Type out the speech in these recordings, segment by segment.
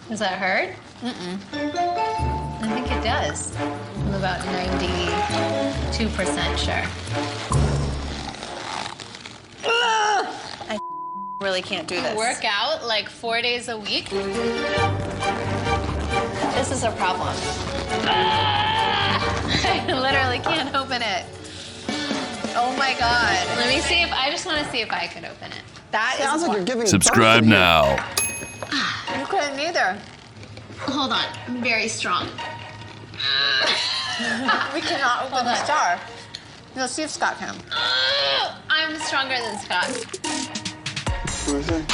Does that hurt? I think it does. I'm about 92% sure. I really can't do this. Work out like 4 days a week? This is a problem. I literally can't open it. Oh my God. Let me see if, I just want to see if I could open it. That sounds like you're giving. Subscribe now. You couldn't either. Hold on, I'm very strong. We cannot open the star. Let's see if Scott can. I'm stronger than Scott. What is it?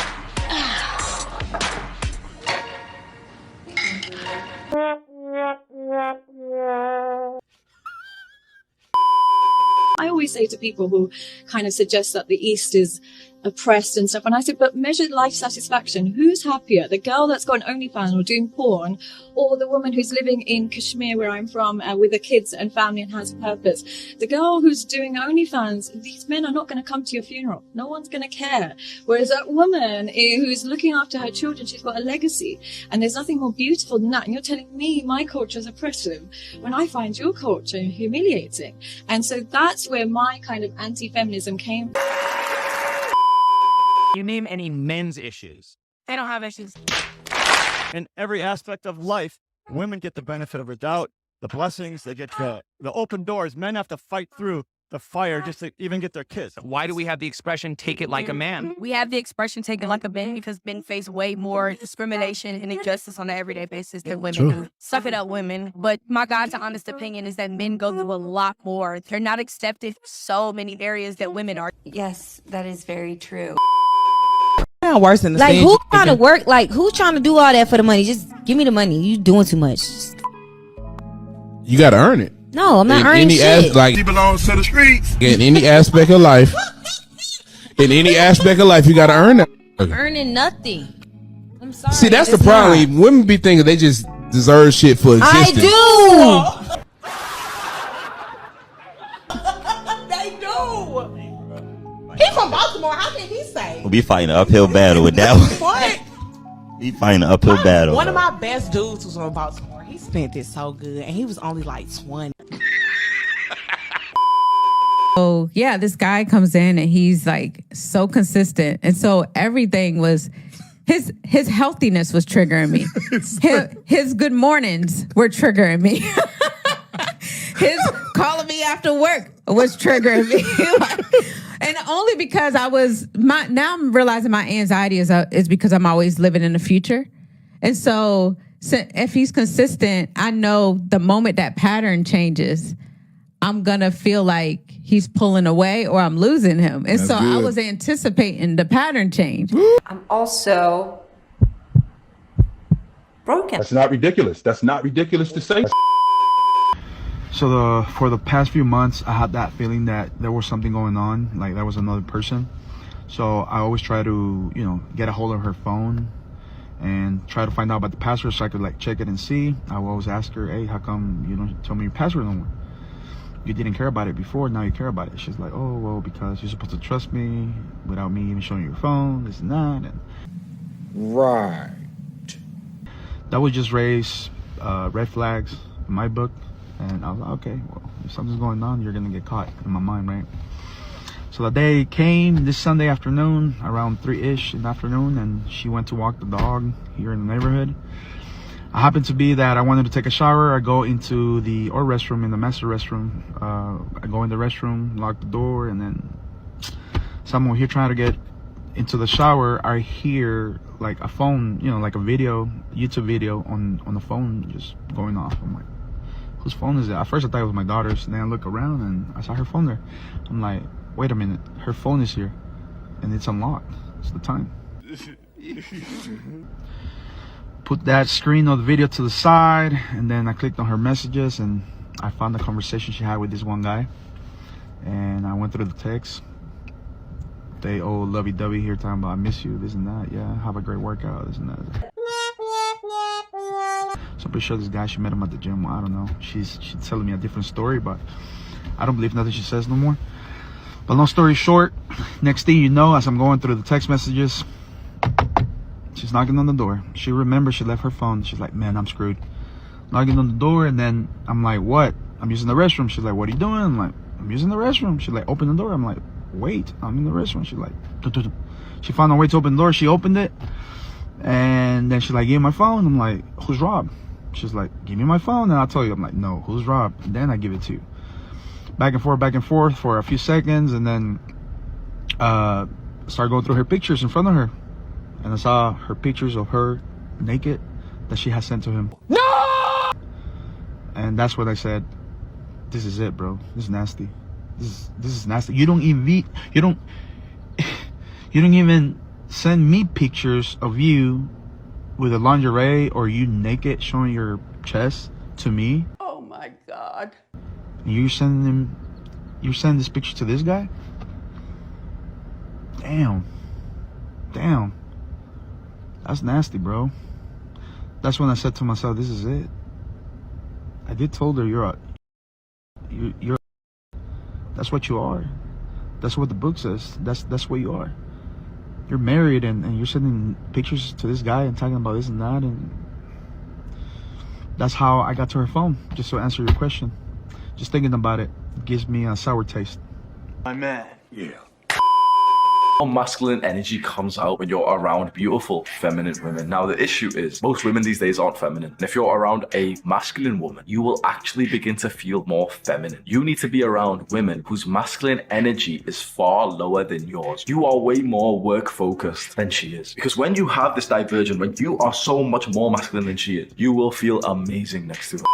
I always say to people who kind of suggest that the East is oppressed and stuff, and I said, but measure life satisfaction. Who's happier? The girl that's got an OnlyFans or doing porn, or the woman who's living in Kashmir, where I'm from, with her kids and family and has purpose? The girl who's doing OnlyFans, these men are not going to come to your funeral. No one's going to care. Whereas that woman who's looking after her children, she's got a legacy, and there's nothing more beautiful than that. And you're telling me my culture is oppressive when I find your culture humiliating. And so that's where my kind of anti-feminism came from. You name any men's issues. They don't have issues. In every aspect of life, women get the benefit of the doubt, the blessings, they get the open doors. Men have to fight through the fire just to even get their kids. Why do we have the expression, take it like a man? We have the expression, take it like a man, because men face way more discrimination and injustice on an everyday basis than women do. Suck it up, women. But my God's honest opinion is that men go through a lot more. They're not accepted in so many areas that women are. Yes, that is very true. Worse than the like who's trying to work, like who's trying to do all that for the money? Just give me the money. You doing too much. You gotta earn it. No, I'm not earning any shit. Like, He belongs to the streets. in any aspect of life, you gotta earn it. Earning nothing. I'm sorry. See, that's the problem. Women be thinking they just deserve shit for existing. I They do. He from Baltimore. How can he say? We'll be fighting an uphill battle with that one. What? He fighting an uphill battle. One of my best dudes was from Baltimore. He spent it so good, and he was only like 20. So yeah, this guy comes in and he's like so consistent, and so everything was his healthiness was triggering me. his good mornings were triggering me. His calling me after work was triggering me. And only because now I'm realizing my anxiety is because I'm always living in the future. And so if he's consistent, I know the moment that pattern changes, I'm going to feel like he's pulling away or I'm losing him. And so I was anticipating the pattern change. I'm also broken. That's not ridiculous. That's not ridiculous to say. So for the past few months, I had that feeling that there was something going on, like there was another person. So I always try to, get a hold of her phone and try to find out about the password so I could like check it and see. I will always ask her, hey, how come you don't tell me your password no more? You didn't care about it before, now you care about it. She's like, oh, well, because you're supposed to trust me without me even showing you your phone, this and that. And Right. that would just raise red flags in my book. And I was like, okay, well, if something's going on, you're going to get caught in my mind, right? So the day came this Sunday afternoon, around 3-ish in the afternoon, and she went to walk the dog here in the neighborhood. I happened to be that I wanted to take a shower. I go into the restroom, in the master restroom. I go in the restroom, lock the door, and then someone here trying to get into the shower, I hear like a phone, like a video, YouTube video on the phone just going off. I'm like, whose phone is it? At first I thought it was my daughter's, and then I look around and I saw her phone there. I'm like, wait a minute, her phone is here and it's unlocked. It's the time. Put that screen of the video to the side, and then I clicked on her messages and I found the conversation she had with this one guy, and I went through the text. They all lovey-dovey here talking about I miss you, this and that. Yeah, have a great workout, this and that. So I'm pretty sure this guy, she met him at the gym. Well, I don't know. She's telling me a different story, but I don't believe nothing she says no more. But long story short, next thing you know, as I'm going through the text messages, she's knocking on the door. She remembers she left her phone. She's like, man, I'm screwed. Knocking on the door, and then I'm like, what? I'm using the restroom. She's like, what are you doing? I'm like, I'm using the restroom. She's like, open the door. I'm like, wait, I'm in the restroom. She's like, she found a way to open the door. She opened it, and then she's like, give me my phone. I'm like, who's Rob? She's like, give me my phone and I'll tell you. I'm like, no, who's Rob? And then I give it to you. Back and forth for a few seconds, and then started going through her pictures in front of her, and I saw her pictures of her naked that she had sent to him. No! And that's what I said, this is it, bro. This is nasty. This is nasty. You don't even send me pictures of you with a lingerie or you naked showing your chest to me. Oh my God. You're sending this picture to this guy? Damn. That's nasty, bro. That's when I said to myself, this is it. I did told her you're that's what you are. That's what the book says. That's what you are. You're married and you're sending pictures to this guy and talking about this and that, and that's how I got to her phone, just to answer your question. Just thinking about it gives me a sour taste. My man. Yeah. Masculine energy comes out when you're around beautiful, feminine women. Now, the issue is most women these days aren't feminine. And if you're around a masculine woman, you will actually begin to feel more feminine. You need to be around women whose masculine energy is far lower than yours. You are way more work focused than she is. Because when you have this diversion, when you are so much more masculine than she is, you will feel amazing next to her.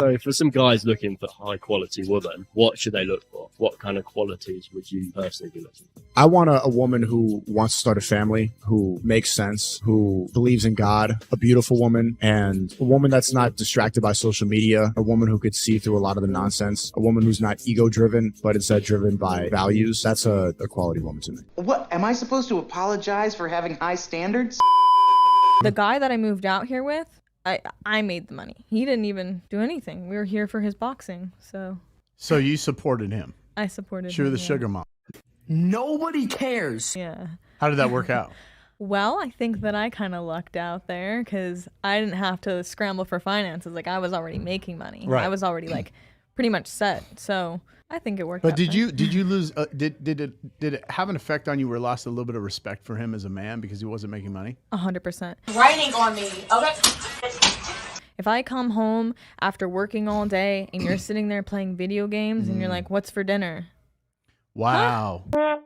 So for some guys looking for high quality women, what should they look for? What kind of qualities would you personally be looking for? I want a woman who wants to start a family, who makes sense, who believes in God, a beautiful woman, and a woman that's not distracted by social media, a woman who could see through a lot of the nonsense, a woman who's not ego-driven, but instead driven by values. That's a quality woman to me. What, am I supposed to apologize for having high standards? The guy that I moved out here with, I made the money. He didn't even do anything. We were here for his boxing, so. So you supported him? I supported him. She was the sugar mom. Nobody cares. Yeah. How did that work out? Well, I think that I kind of lucked out there because I didn't have to scramble for finances. Like, I was already making money. Right. I was already, like, pretty much set. So I think it worked out. But did you lose, did it have an effect on you where you lost a little bit of respect for him as a man because he wasn't making money? 100%. Raining on me. Okay. If I come home after working all day and you're sitting there playing video games and you're like, what's for dinner? Wow. Huh?